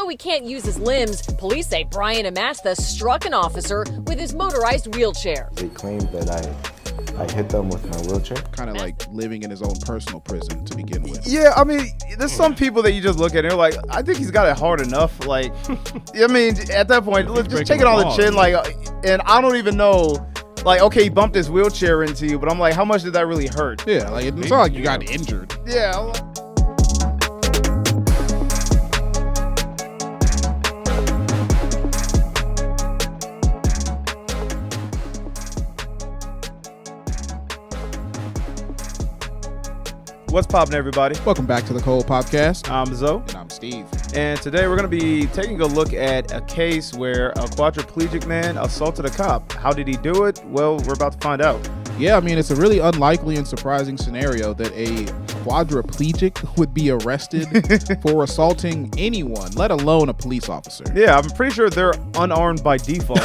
Although he can't use his limbs, police say Bryant Amastha struck an officer with his motorized wheelchair. They claim that I hit them with my wheelchair. Kind of like living in his own personal prison to begin with. Yeah, I mean, there's some people that you just look at and you're like, I think he's got it hard enough. Like, I mean, at that point, look, just take it on the chin. Like, and I don't even know. Like, okay, he bumped his wheelchair into you, but I'm like, how much did that really hurt? Yeah, like it's not like you got injured. Yeah. What's poppin', everybody? Welcome back to the Cole Podcast. I'm Zoe. And I'm Steve. And today we're going to be taking a look at a case where a quadriplegic man assaulted a cop. How did he do it? Well, we're about to find out. Yeah, I mean, it's a really unlikely and surprising scenario that a quadriplegic would be arrested for assaulting anyone, let alone a police officer. Yeah, I'm pretty sure they're unarmed by default.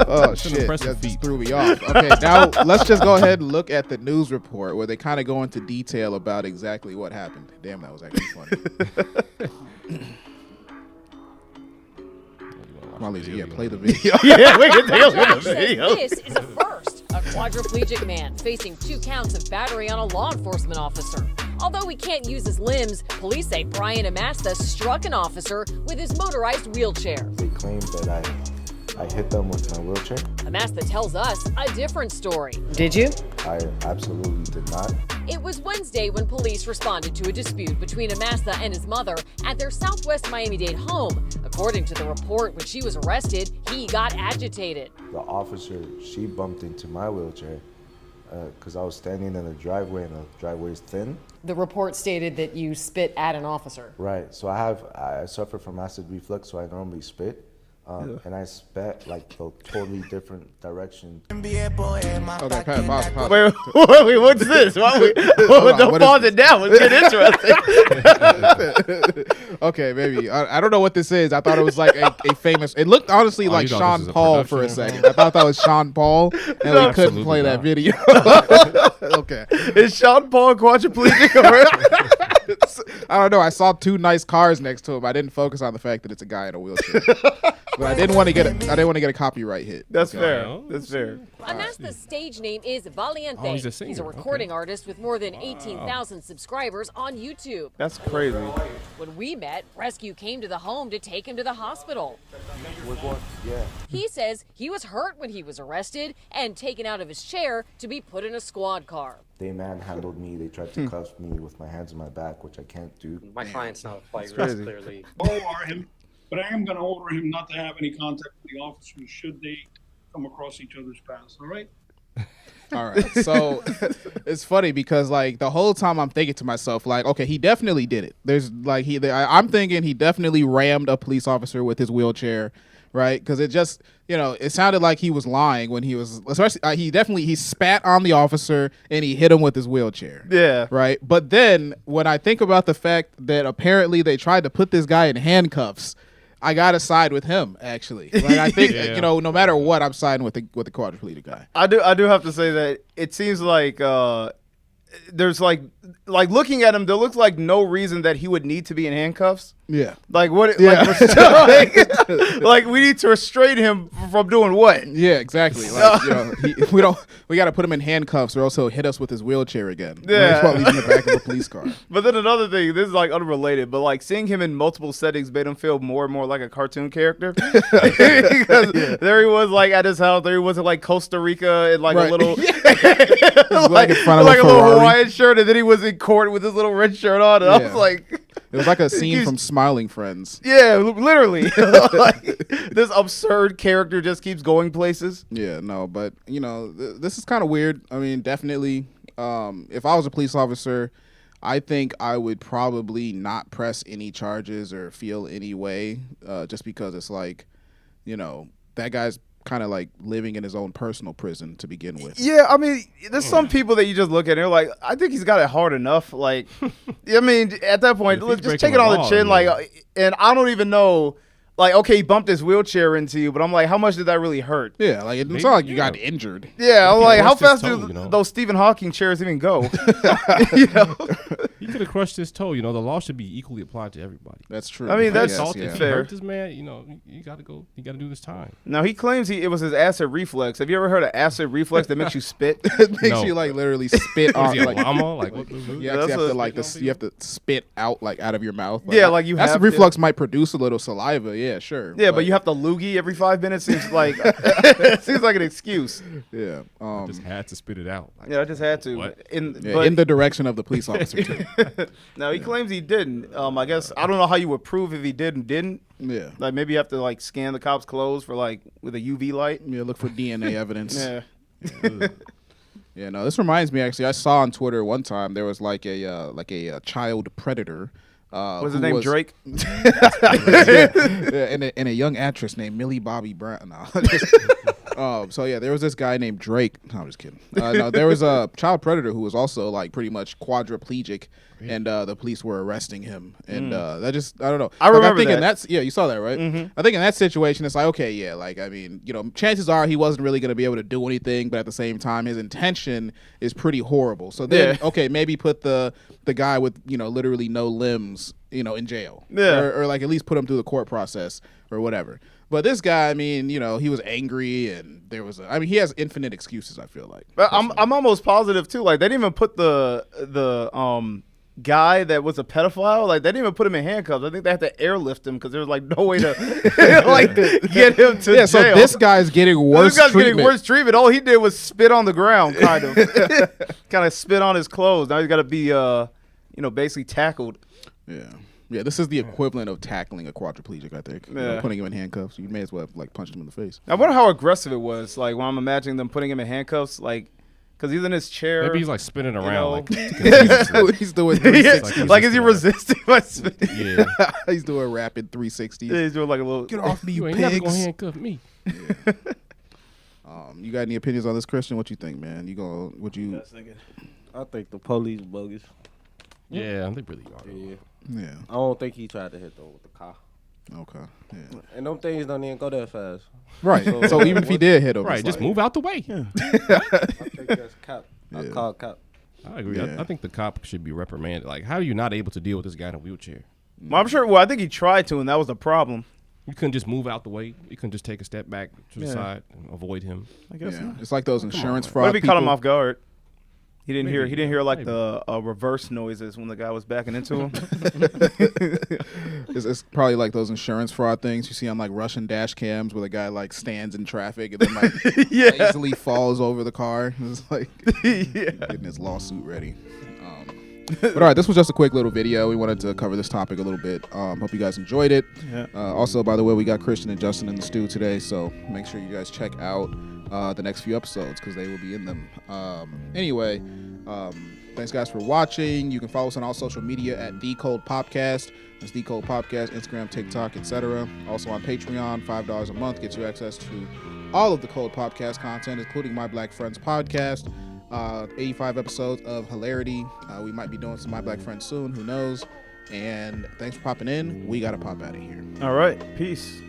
Oh, shit. That just threw me off. Okay, now let's just go ahead and look at the news report where they kind of go into detail about exactly what happened. Damn, that was actually funny. Play the video. Yeah, we can take a look at the video. This is a first. A quadriplegic man facing 2 counts of battery on a law enforcement officer. Although he can't use his limbs, police say Bryant Amastha struck an officer with his motorized wheelchair. They claim that I hit them with my wheelchair. Amastha tells us a different story. Did you? I absolutely did not. It was Wednesday when police responded to a dispute between Amastha and his mother at their Southwest Miami-Dade home. According to the report, when she was arrested, he got agitated. The officer, she bumped into my wheelchair because I was standing in the driveway and the driveway is thin. The report stated that you spit at an officer. Right, so I suffer from acid reflux, so I normally spit. And I spat like a totally different direction. Okay, pause. Wait, what's this? Don't pause it down. Let's get interesting. Okay, maybe. I don't know what this is. I thought it was like a famous. It looked honestly like Sean Paul for a second. I thought that was Sean Paul, and we couldn't play that video. Okay. Is Sean Paul quadriplegic? I don't know. I saw 2 nice cars next to him. I didn't focus on the fact that it's a guy in a wheelchair. But I didn't want to get a copyright hit. That's fair. That's fair. Amastha's stage name is Valiente. Oh, he's a singer. He's a recording artist with more than 18,000 subscribers on YouTube. That's crazy. When we met, rescue came to the home to take him to the hospital. Yeah. He says he was hurt when he was arrested and taken out of his chair to be put in a squad car. They manhandled me. They tried to cuff me with my hands on my back, which I can't do. My client's not a player, clearly. Or him, but I am going to order him not to have any contact with the officers should they come across each other's paths. All right? All right. So it's funny because like the whole time I'm thinking to myself, like, okay, he definitely did it. There's like I'm thinking he definitely rammed a police officer with his wheelchair, right? Because it just, it sounded like he was lying when he was, especially he spat on the officer and he hit him with his wheelchair. Yeah. Right. But then when I think about the fact that apparently they tried to put this guy in handcuffs, I gotta side with him, actually. Like, I think no matter what, I'm siding with the quadriplegic guy. I do have to say that it seems like there's like looking at him, there looks like no reason that he would need to be in handcuffs. Yeah. Like what? Yeah. Like we need to restrain him from doing what? Yeah, exactly. Like, we got to put him in handcuffs or else he'll hit us with his wheelchair again. Yeah. While he's in the back of a police car. But then another thing, this is like unrelated, but like seeing him in multiple settings made him feel more and more like a cartoon character. Because there he was like at his house, there he was in like Costa Rica in like a little like in front of like a little Hawaiian shirt, and then he was in court with his little red shirt on, and I was like, it was like a scene from Smiling Friends. Yeah, literally. Like, this absurd character just keeps going places. Yeah, no, but this is kind of weird. I mean, definitely, if I was a police officer, I think I would probably not press any charges or feel any way, just because it's like, that guy's kind of like living in his own personal prison to begin with. Yeah, I mean, there's some people that you just look at and you're like, I think he's got it hard enough. Like, I mean, at that point, let's just take it on the chin. Like, and I don't even know. Like, okay, he bumped his wheelchair into you, but I'm like, how much did that really hurt? Yeah, like it's not like you got injured. Yeah, I'm like, how fast do those Stephen Hawking chairs even go? He could have crushed his toe. You know, the law should be equally applied to everybody. That's true. I mean, that's Assaulted, yeah. if you fair. hurt this man, you know, you got to go. You got to do this time. Now he claims it was his acid reflex. Have you ever heard of acid reflex that makes you spit? It makes No. you like literally spit Was on he a like llama? Like what? you actually have to like this. You have to spit out like out of your mouth. Yeah, like you acid have reflux might produce a little saliva. Yeah, sure. Yeah, but you have to loogie every 5 minutes. Seems like seems like an excuse. yeah. Just had to spit it out. Like, Yeah, I just had to. What? But in the direction of the police officer too. now he claims he didn't. I guess I don't know how you would prove if he did and didn't. Yeah. Like maybe you have to like scan the cop's clothes for like with a UV light. Yeah. Look for DNA evidence. Yeah. Yeah, no, this reminds me actually. I saw on Twitter one time there was like a child predator. Was his who name Drake? yeah, and a young actress named Millie Bobby Brown. No. So yeah, there was this guy named Drake. No, I'm just kidding. No, there was a child predator who was also like pretty much quadriplegic, and the police were arresting him. And that just I don't know. I remember I'm thinking that. that's you saw that right? I think in that situation it's like okay, yeah, like I mean, you know, chances are he wasn't really going to be able to do anything, but at the same time his intention is pretty horrible. So then okay, maybe put the guy with literally no limbs in jail, or like at least put him through the court process or whatever. But this guy, I mean, he was angry, and there was he has infinite excuses. I feel like. But I'm almost positive too. Like they didn't even put the guy that was a pedophile. Like they didn't even put him in handcuffs. I think they had to airlift him because there was like no way to like get him to jail. So this guy's getting worse. This guy's treatment. getting worse treatment. All he did was spit on the ground, kind of spit on his clothes. Now he's got to be basically tackled. Yeah, this is the equivalent of tackling a quadriplegic, I think. Putting him in handcuffs. You may as well have like punched him in the face. I wonder how aggressive it was. Like when I'm imagining them putting him in handcuffs, like because he's in his chair. Maybe he's like spinning around. Like, he's doing 360s. Like is he resisting by spinning? Yeah. He's doing rapid 360s. Yeah, he's doing like a little. Get off me, you ain't never gonna pigs. handcuff me. You got any opinions on this, Christian? What you think, man? Would you? I think the police bogus. Yeah, they really are. Yeah. I don't think he tried to hit them with the car. Okay. Yeah. And them things don't even go that fast. Right. So even if he did hit him, Right, it's just like, move out the way. I think that's cop. I call cop. I agree. Yeah. I think the cop should be reprimanded. Like, how are you not able to deal with this guy in a wheelchair? Well, I'm sure. Well, I think he tried to, and that was the problem. You couldn't just move out the way. You couldn't just take a step back to the side and avoid him. I guess. Yeah. It's like those insurance man. fraud. What if he caught him people. off guard? He didn't hear. Maybe, He didn't hear like maybe. the reverse noises when the guy was backing into him. It's probably like those insurance fraud things you see on like Russian dash cams where the guy like stands in traffic and then like easily falls over the car. It's like getting his lawsuit ready. But all right, this was just a quick little video. We wanted to cover this topic a little bit. Hope you guys enjoyed it. Yeah. Also, by the way, we got Christian and Justin in the stew today, so make sure you guys check out the next few episodes because they will be in them. Anyway, thanks guys for watching. You can follow us on all social media at The Cold Popcast. That's The Cold Popcast, Instagram, TikTok, etc. Also on Patreon, $5 a month gets you access to all of the Cold Popcast content, including My Black Friends podcast. 85 episodes of hilarity. We might be doing some My Black Friends soon. Who knows? And thanks for popping in. We got to pop out of here. All right. Peace.